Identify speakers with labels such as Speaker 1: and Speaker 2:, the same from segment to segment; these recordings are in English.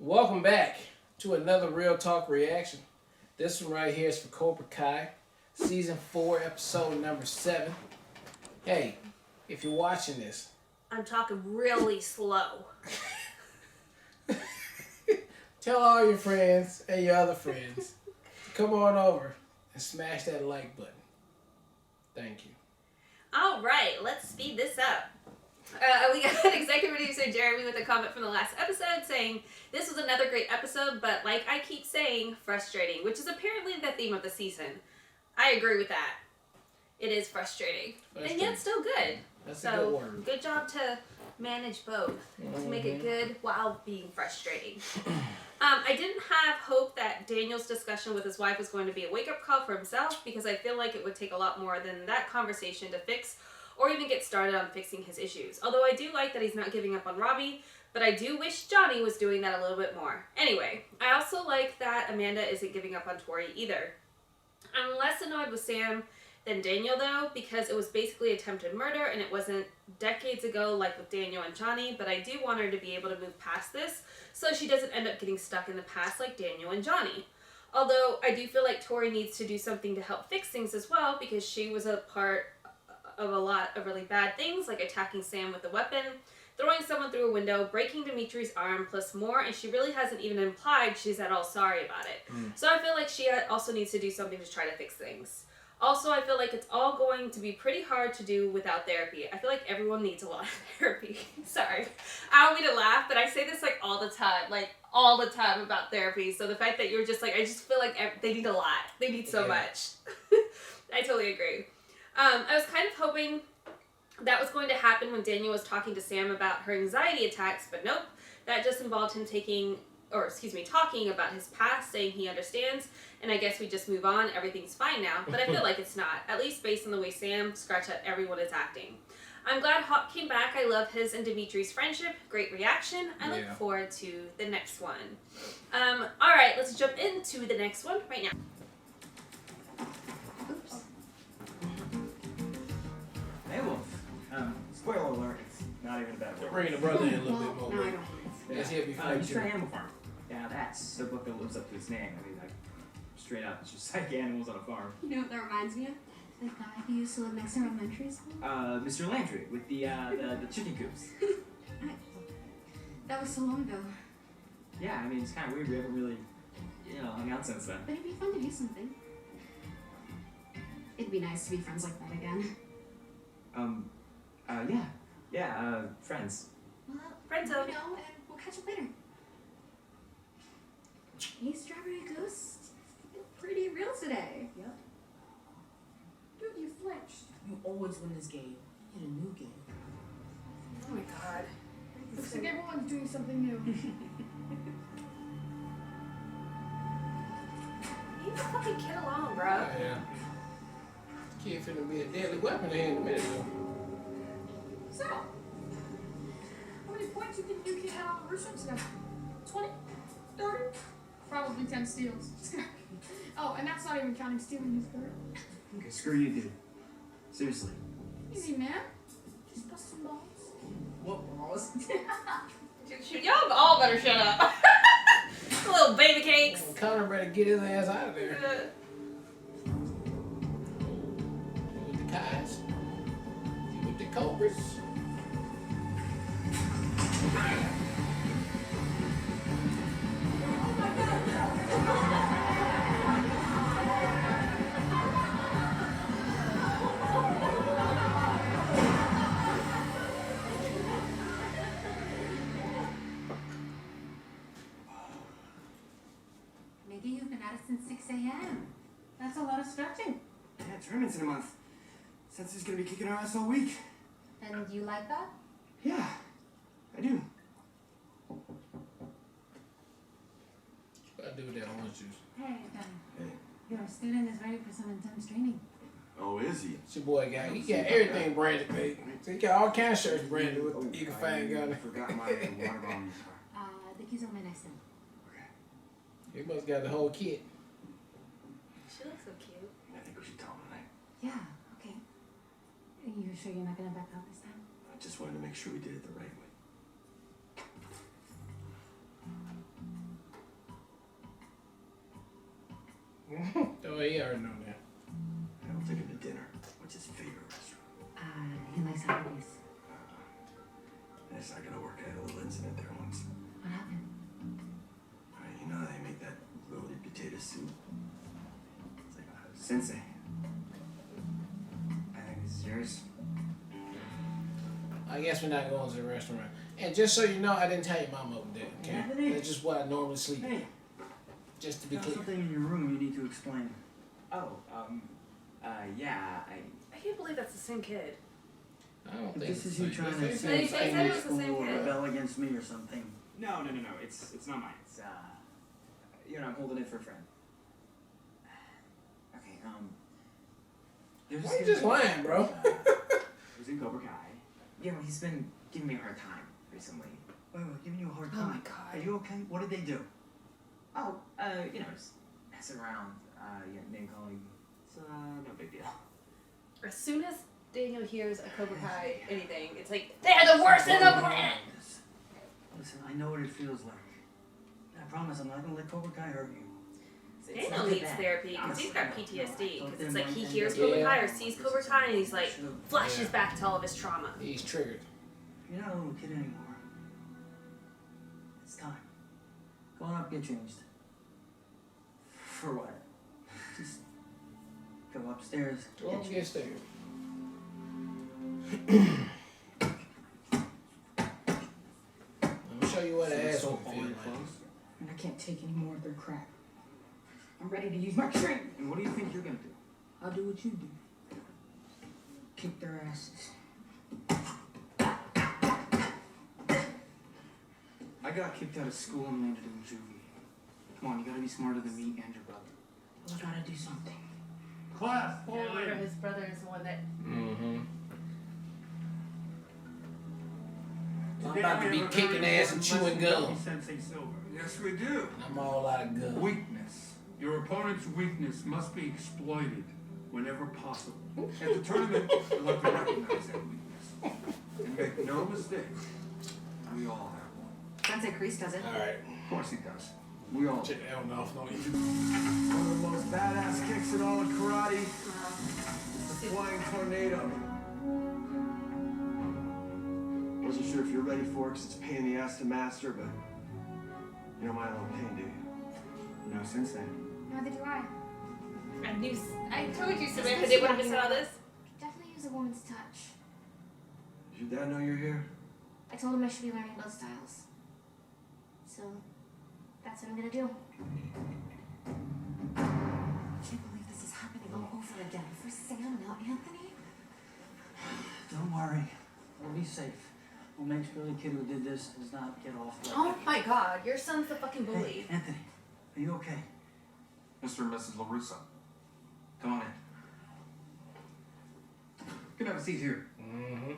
Speaker 1: Welcome back to another Real Talk reaction. This one right here is for Cobra Kai, Season 4, Episode number 7. Hey, if you're watching this,
Speaker 2: I'm talking really slow.
Speaker 1: tell all your friends and your other friends to come on over and smash that like button. Thank you.
Speaker 2: All right, let's speed this up. We got executive producer Jeremy with a comment from the last episode saying, this was another great episode, but like I keep saying, frustrating, which is apparently the theme of the season. I agree with that. It is frustrating. And yet still good.
Speaker 1: That's a good word.
Speaker 2: Good job to manage both, to make it good while being frustrating. I didn't have hope that Daniel's discussion with his wife was going to be a wake-up call for himself, because I feel like it would take a lot more than that conversation to fix or even get started on fixing his issues. Although I do like that he's not giving up on Robbie, but I do wish Johnny was doing that a little bit more. Anyway, I also like that Amanda isn't giving up on Tori either. I'm less annoyed with Sam than Daniel though, because it was basically attempted murder and it wasn't decades ago like with Daniel and Johnny, but I do want her to be able to move past this so she doesn't end up getting stuck in the past like Daniel and Johnny. Although I do feel like Tori needs to do something to help fix things as well, because she was a part of a lot of really bad things, like attacking Sam with a weapon, throwing someone through a window, breaking Dimitri's arm, plus more, and she really hasn't even implied she's at all sorry about it. So I feel like she also needs to do something to try to fix things. Also, I feel like it's all going to be pretty hard to do without therapy. I feel like everyone needs a lot of therapy. Sorry. I don't mean to laugh, but I say this like all the time about therapy. So the fact that you're just like, I just feel like they need a lot. They need so much. I totally agree. I was kind of hoping that was going to happen when Daniel was talking to Sam about her anxiety attacks, but nope. That just involved him talking about his past, saying he understands, and I guess we just move on, everything's fine now, but I feel like it's not, at least based on the way Sam, scratch at everyone is acting. I'm glad Hawk came back. I love his and Dimitri's friendship. Great reaction. I look forward to the next one. Alright, let's jump into the next one right now.
Speaker 3: Hey, Wolf. Spoiler alert, it's not even a bad word.
Speaker 1: Bring the brother in a little bit more.
Speaker 4: No, I don't.
Speaker 1: Yes, he'll be fine.
Speaker 3: Eastern Animal Farm. Yeah, that's the book that lives up to its name. I mean, like, straight up, it's just like animals on a farm.
Speaker 4: You know what that reminds me of? The guy who used to live next to elementary school?
Speaker 3: Mr. Landry with the chicken coops.
Speaker 4: That was so long ago.
Speaker 3: Yeah, I mean, it's kind of weird. We haven't really, hung out since then.
Speaker 4: But it'd be fun to do something. It'd be nice to be friends like that again.
Speaker 3: Friends.
Speaker 4: Well,
Speaker 2: Friends
Speaker 4: and we'll catch up later. Hey, Strawberry Ghost. You're pretty real today.
Speaker 5: Yep.
Speaker 4: Dude, you flinched.
Speaker 5: You always win this game. In a new game.
Speaker 4: Oh my god.
Speaker 5: Looks like everyone's doing something new.
Speaker 2: Leave the fucking kid alone, bro.
Speaker 1: Yeah. Kid finna be a deadly weapon in a minute though.
Speaker 5: So, how many points you think you can have on the Russo today? 20? 30? Probably 10 steals. Oh, and that's not even counting stealing his bird.
Speaker 3: Okay, screw you, dude. Seriously.
Speaker 5: Easy, man. Just bust some balls.
Speaker 3: What balls?
Speaker 2: Y'all all better shut up. Little baby cakes.
Speaker 1: Connor better get his ass out of there. With the Kais. With the Cobras.
Speaker 4: Maybe you've been at it since 6 a.m. That's a lot of stretching.
Speaker 3: Yeah, tournament's in a month. Sensei's gonna be kicking our ass all week.
Speaker 4: And you like that?
Speaker 3: Yeah, I do.
Speaker 1: What I do with that orange juice?
Speaker 4: Hey, Ben.
Speaker 3: Hey.
Speaker 4: Your student is ready for some intense training.
Speaker 6: Oh, is he?
Speaker 1: It's your boy guy. He got everything branded, baby. So he got all kinds of shirts branded with you can find gun.
Speaker 6: I forgot my water bottle in the car.
Speaker 4: The keys are my next time.
Speaker 6: Okay.
Speaker 1: He must got the whole kit.
Speaker 2: She looks so cute.
Speaker 6: I think we should tell him tonight.
Speaker 4: Yeah, okay. You sure you're not gonna back out this time?
Speaker 6: I just wanted to make sure we did it the right way.
Speaker 1: you already know that.
Speaker 6: I don't take him to dinner. What's his favorite restaurant?
Speaker 4: He likes Applebee's.
Speaker 6: That's not gonna work. I had a little incident there once.
Speaker 4: What happened?
Speaker 6: You know how they make that loaded potato soup? It's like,
Speaker 3: Sensei. I think this is yours.
Speaker 1: I guess we're not going to the restaurant. And just so you know, I didn't tell your mom over there. Okay,
Speaker 7: Anthony?
Speaker 1: that's just what I normally sleep.
Speaker 7: Hey,
Speaker 1: Just to be
Speaker 7: there's
Speaker 1: clear.
Speaker 7: something in your room you need to explain.
Speaker 3: Oh, yeah,
Speaker 2: I can't believe that's the same kid.
Speaker 1: I don't
Speaker 7: If
Speaker 1: think
Speaker 7: this
Speaker 1: it's
Speaker 7: is you
Speaker 1: the
Speaker 7: trying
Speaker 1: same.
Speaker 7: to
Speaker 1: It's
Speaker 7: say
Speaker 1: the
Speaker 2: They
Speaker 1: same.
Speaker 2: said
Speaker 7: something
Speaker 2: it was the same
Speaker 7: or
Speaker 2: kid.
Speaker 7: rebel against me or something.
Speaker 3: No, it's not mine. It's, I'm holding it for a friend. Okay, there's
Speaker 1: Why you just lying, bro?
Speaker 3: He's in Cobra Kai. Yeah, well, he's been giving me a hard time recently.
Speaker 7: Wait, giving you a hard
Speaker 2: Oh
Speaker 7: time.
Speaker 2: my God.
Speaker 7: Are you okay? What did they do?
Speaker 3: Oh, just messing around, name calling. It's, no big deal.
Speaker 2: As soon as Daniel hears a Cobra Kai anything, it's like, they're the worst in the planet!
Speaker 7: Listen, I know what it feels like. I promise I'm not gonna let Cobra Kai hurt you.
Speaker 3: It's
Speaker 2: Daniel
Speaker 3: not that
Speaker 2: needs
Speaker 3: bad.
Speaker 2: therapy because he's got
Speaker 3: Honestly,
Speaker 2: PTSD.
Speaker 7: no,
Speaker 2: Because it's like he
Speaker 7: yeah.
Speaker 2: hears Cobra
Speaker 1: Yeah.
Speaker 2: Kai or sees Cobra Kai and he's like, flashes
Speaker 1: Yeah.
Speaker 2: back to all of his trauma.
Speaker 1: He's triggered.
Speaker 7: You're not a little kid anymore. It's time. Go on up, get changed.
Speaker 3: For what?
Speaker 7: Just go upstairs.
Speaker 1: Go up, get there. Let me show you what an asshole feels like.
Speaker 5: And I can't take any more of their crap. I'm ready to use my strength.
Speaker 3: And what do you think you're gonna do?
Speaker 7: I'll do what you do.
Speaker 5: Kick their asses.
Speaker 3: I got kicked out of school and landed in juvie. Come on, you gotta be smarter than me and your brother.
Speaker 7: Well, I gotta do something.
Speaker 6: class,
Speaker 2: I wonder his brother is the one that.
Speaker 1: Mm-hmm. I'm about to be kicking ass and chewing gum.
Speaker 8: Sensei Silver. Yes, we do.
Speaker 1: I'm all out of gum.
Speaker 8: Weakness. Your opponent's weakness must be exploited whenever possible. At the tournament, you'll have to recognize that weakness. And make no mistake, we all have one.
Speaker 4: Sensei Kreese does it.
Speaker 1: All right.
Speaker 8: Of course he does. We all do.
Speaker 1: Check that one off. No, you.
Speaker 6: one of the most badass kicks in all of karate. The flying tornado. Wasn't sure if you're ready for it, 'cause it's a pain in the ass to master, but you don't mind a little pain, do you?
Speaker 3: No, Sensei.
Speaker 5: Neither do I.
Speaker 2: I told you Samantha didn't want to miss out on this.
Speaker 5: Definitely use a woman's touch.
Speaker 6: Does your dad know you're here?
Speaker 5: I told him I should be learning both styles. So, that's what I'm gonna do.
Speaker 4: I can't believe this is happening all over again. For Sam, now Anthony.
Speaker 7: Don't worry. We'll be safe. We'll make sure the kid who did this does not get off.
Speaker 2: Oh my God, your son's the fucking
Speaker 7: Hey,
Speaker 2: bully.
Speaker 7: Anthony, are you okay?
Speaker 6: Mr. and Mrs. LaRusso. Come on in.
Speaker 7: You can have a seat here.
Speaker 1: Mm-hmm.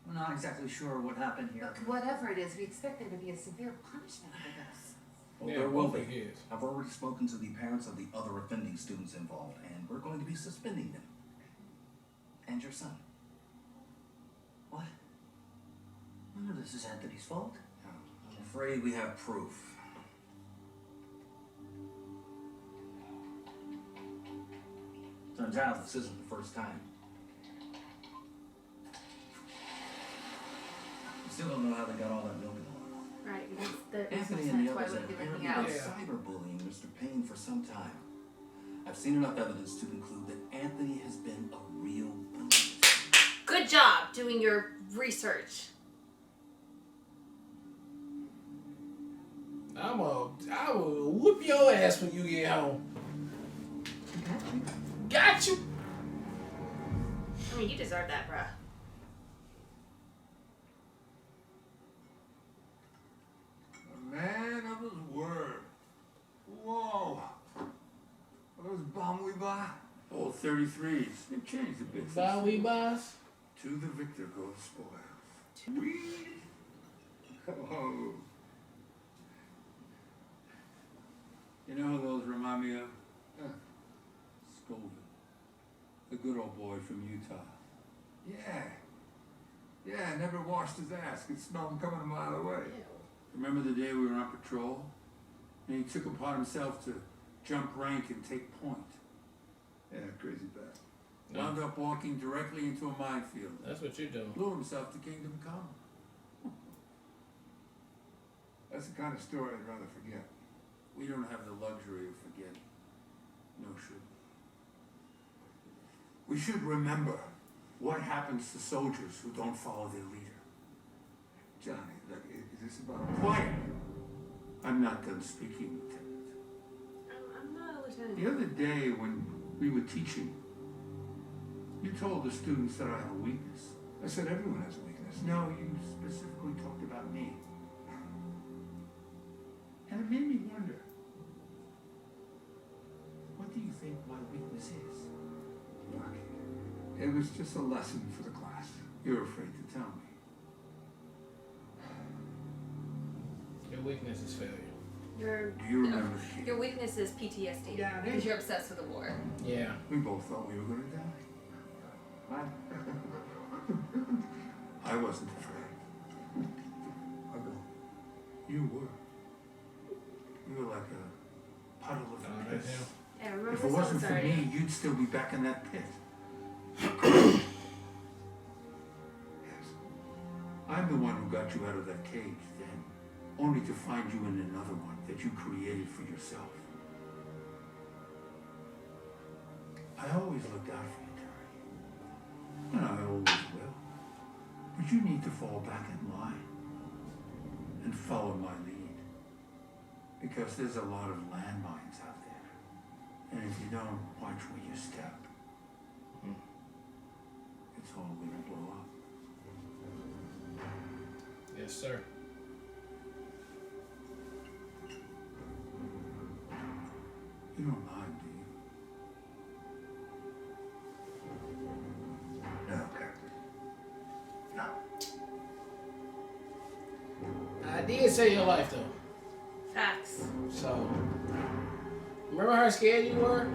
Speaker 7: We're not exactly sure what happened here.
Speaker 4: Look, whatever it is, we expect there to be a severe punishment for this.
Speaker 9: Well,
Speaker 1: Yeah,
Speaker 9: there will
Speaker 1: both
Speaker 9: be.
Speaker 1: of his.
Speaker 9: I've already spoken to the parents of the other offending students involved, and we're going to be suspending them. And your son.
Speaker 7: What? None of this is Anthony's fault.
Speaker 9: I'm afraid we have proof. Turns out this isn't the first time. We still don't know how they got all that milk in the water.
Speaker 2: Right, because the
Speaker 9: Anthony and the
Speaker 2: why
Speaker 9: others
Speaker 2: would
Speaker 9: have
Speaker 2: it be
Speaker 9: apparently
Speaker 2: leaking
Speaker 9: been
Speaker 2: out?
Speaker 1: Yeah.
Speaker 9: cyberbullying Mr. Payne for some time. I've seen enough evidence to conclude that Anthony has been a real bully.
Speaker 2: Good job doing your research.
Speaker 1: I will whoop your ass when you get home. Got you.
Speaker 2: I mean, you deserve that, bruh.
Speaker 8: A man of his word. Whoa. Are those bomb we buy? Old 33s. They changed a bit.
Speaker 1: Bye, we boss.
Speaker 8: To the victor go the spoils. We. Oh. You know who those remind me of? Scovin. The good old boy from Utah. Yeah, never washed his ass. Could smell him coming a mile away. Remember the day we were on patrol? And he took upon himself to jump rank and take point.
Speaker 6: Yeah, crazy bad.
Speaker 8: Wound up walking directly into a minefield.
Speaker 1: That's what you're doing.
Speaker 8: Blew himself to kingdom come.
Speaker 6: That's the kind of story I'd rather forget.
Speaker 8: We don't have the luxury of forgetting. No should. We should remember what happens to soldiers who don't follow their leader.
Speaker 6: Johnny, look, is this about...
Speaker 8: Quiet! I'm not done speaking, Lieutenant.
Speaker 2: I'm not a lieutenant.
Speaker 8: The other day when we were teaching, you told the students that I have a weakness.
Speaker 6: I said everyone has a weakness.
Speaker 8: No, you specifically talked about me. And it made me wonder, what do you think my weakness is?
Speaker 6: Look, it was just a lesson for the class.
Speaker 8: You're afraid to tell me.
Speaker 1: Your weakness is failure.
Speaker 8: Do you remember the kid?
Speaker 2: Your weakness is PTSD.
Speaker 8: Yeah,
Speaker 2: because you're obsessed with the war.
Speaker 1: Yeah.
Speaker 8: We both thought we were going to die.
Speaker 6: What?
Speaker 8: I wasn't afraid. You were. You were like a puddle of
Speaker 1: That's
Speaker 8: piss.
Speaker 1: him.
Speaker 2: Yeah, remember
Speaker 8: If it wasn't for
Speaker 2: already.
Speaker 8: me, you'd still be back in that pit.
Speaker 6: Yes.
Speaker 8: I'm the one who got you out of that cage then, only to find you in another one that you created for yourself. I always looked out for you, Terry. And I always will. But you need to fall back in line and follow my lead. Because there's a lot of landmines out there. And if you don't watch where you step, it's all gonna blow up.
Speaker 1: Yes, sir.
Speaker 8: You don't mind, do you?
Speaker 6: No, Captain. No.
Speaker 1: I did save your life though.
Speaker 2: Facts.
Speaker 1: So, remember how scared you were?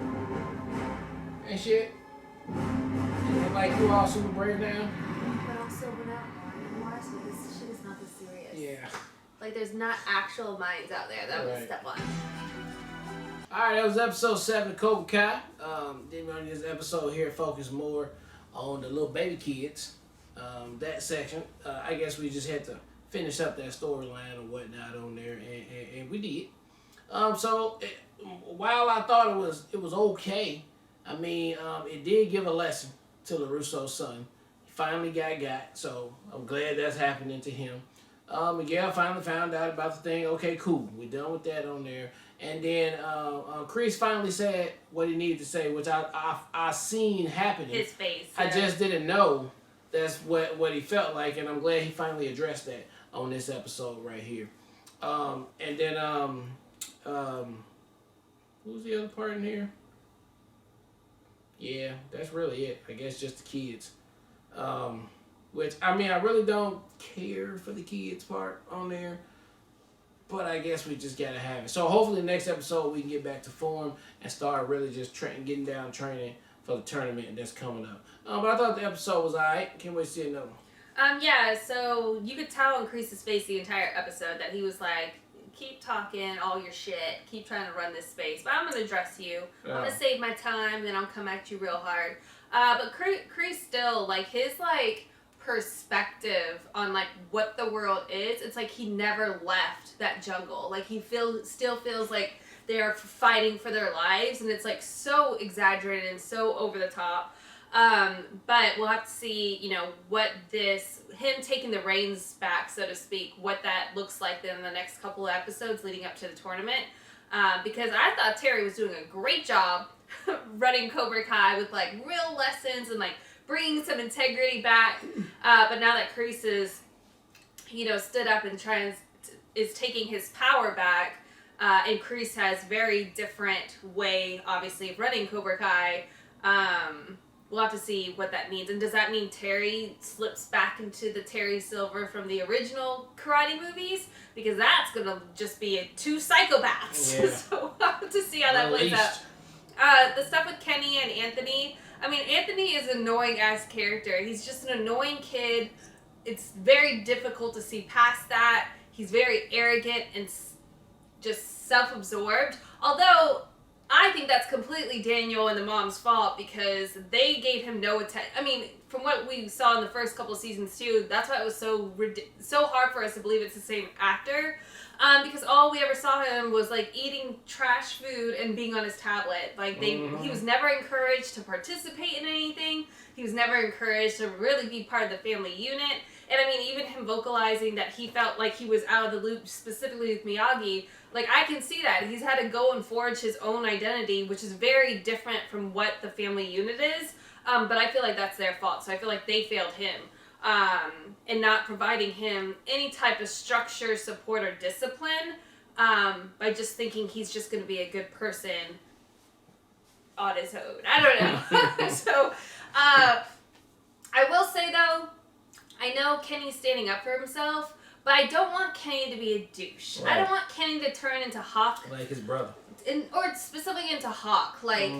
Speaker 1: And shit? And then, like, you all super brave now?
Speaker 4: But also, we're not anymore, so this shit is not this serious.
Speaker 1: Yeah.
Speaker 2: Like, there's not actual mines out there. That was
Speaker 1: Right.
Speaker 2: step one.
Speaker 1: Alright, that was episode 7 of Cobra Kai. Then on this episode here, focus more on the little baby kids. That section. I guess we just had to finish up that storyline or whatnot on there, and we did. While I thought it was okay, I mean, it did give a lesson to LaRusso's son. He finally got, so I'm glad that's happening to him. Miguel finally found out about the thing. Okay, cool. We're done with that on there. And then Chris finally said what he needed to say, which I seen happening.
Speaker 2: His face.
Speaker 1: I
Speaker 2: yeah.
Speaker 1: just didn't know that's what he felt like, and I'm glad he finally addressed that on this episode right here. And then who's the other part in here? Yeah, that's really it. I guess just the kids. Which, I mean, I really don't care for the kids part on there. But I guess we just gotta have it. So hopefully next episode we can get back to form and start really just getting down training for the tournament that's coming up. But I thought the episode was alright. Can't wait to see another one.
Speaker 2: Yeah, so you could tell on Crease's face the entire episode that he was like, keep talking all your shit, keep trying to run this space, but I'm gonna address you. I'm gonna save my time, then I'll come at you real hard. But Crease still, like, his, like, perspective on, like, what the world is, it's like he never left that jungle. Like, he still feels like they're fighting for their lives, and it's, like, so exaggerated and so over the top. But we'll have to see, you know, what him taking the reins back, so to speak, what that looks like then in the next couple of episodes leading up to the tournament. Because I thought Terry was doing a great job running Cobra Kai with, like, real lessons and, like, bringing some integrity back. But now that Kreese is, you know, stood up and is taking his power back, and Kreese has very different way, obviously, of running Cobra Kai. We'll have to see what that means. And does that mean Terry slips back into the Terry Silver from the original karate movies? Because that's going to just be two psychopaths.
Speaker 1: Yeah.
Speaker 2: So we'll have to see how that plays out. The stuff with Kenny and Anthony. I mean, Anthony is an annoying ass character. He's just an annoying kid. It's very difficult to see past that. He's very arrogant and just self-absorbed. Although, I think that's completely Daniel and the mom's fault because they gave him no attention. I mean, from what we saw in the first couple of seasons too, that's why it was so hard for us to believe it's the same actor. Because all we ever saw him was like eating trash food and being on his tablet. Like he was never encouraged to participate in anything. He was never encouraged to really be part of the family unit. And I mean, even him vocalizing that he felt like he was out of the loop, specifically with Miyagi. Like, I can see that. He's had to go and forge his own identity, which is very different from what the family unit is. But I feel like that's their fault. So I feel like they failed him in not providing him any type of structure, support, or discipline by just thinking he's just going to be a good person on his own. I don't know. So I will say, though, I know Kenny's standing up for himself. But I don't want Kenny to be a douche. Right. I don't want Kenny to turn into Hawk.
Speaker 1: Like his brother.
Speaker 2: Or specifically into Hawk. Like,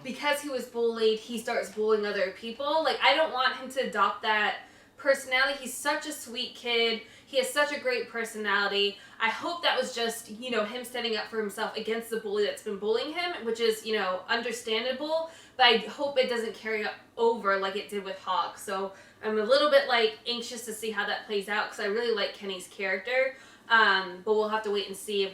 Speaker 2: because he was bullied, he starts bullying other people. Like, I don't want him to adopt that personality. He's such a sweet kid. He has such a great personality. I hope that was just, him standing up for himself against the bully that's been bullying him, which is, understandable. But I hope it doesn't carry over like it did with Hawk. So I'm a little bit anxious to see how that plays out because I really like Kenny's character. But we'll have to wait and see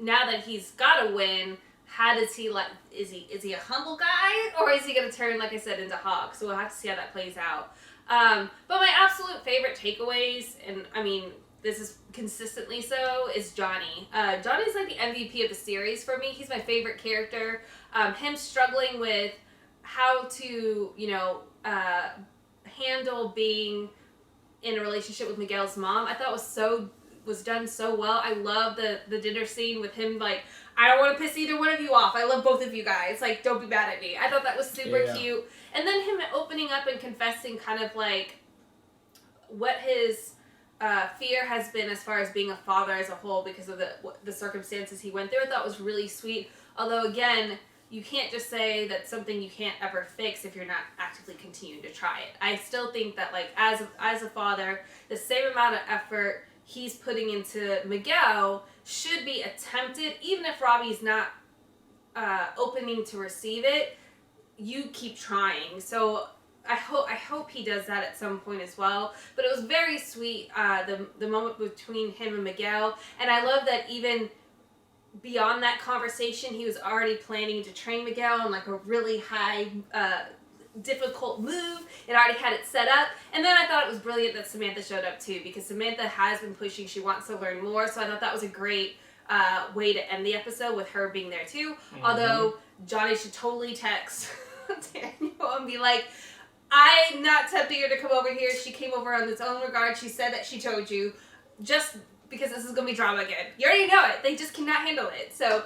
Speaker 2: now that he's got a win, how does he is he a humble guy or is he going to turn, like I said, into Hawk? So we'll have to see how that plays out. But my absolute favorite takeaways, and I mean, this is consistently so, is Johnny. Johnny's like the MVP of the series for me. He's my favorite character. Him struggling with how to, handle being in a relationship with Miguel's mom, I thought was done so well. I love the dinner scene with him I don't want to piss either one of you off. I love both of you guys. Don't be mad at me. I thought that was super cute. And then him opening up and confessing kind of what his fear has been as far as being a father as a whole because of the circumstances he went through. I thought was really sweet. Although again, you can't just say that's something you can't ever fix if you're not actively continuing to try it. I still think that as a father, the same amount of effort he's putting into Miguel should be attempted, even if Robbie's not opening to receive it. You keep trying. So I hope he does that at some point as well. But it was very sweet, the moment between him and Miguel, and I love that even beyond that conversation, he was already planning to train Miguel on a really high, difficult move and already had it set up. And then I thought it was brilliant that Samantha showed up too, because Samantha has been pushing. She wants to learn more. So I thought that was a great way to end the episode with her being there too. Although Johnny should totally text Daniel and be like, I'm not tempting her to come over here. She came over on its own regard. She said that she told you. Just because this is going to be drama again. You already know it. They just cannot handle it. So,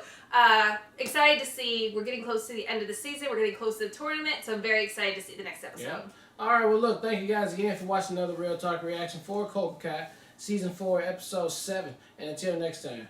Speaker 2: excited to see. We're getting close to the end of the season. We're getting close to the tournament. So, I'm very excited to see the next episode.
Speaker 1: Yep. All right. Well, look. Thank you guys again for watching another Real Talk reaction for Cobra Kai Season 4, Episode 7. And until next time.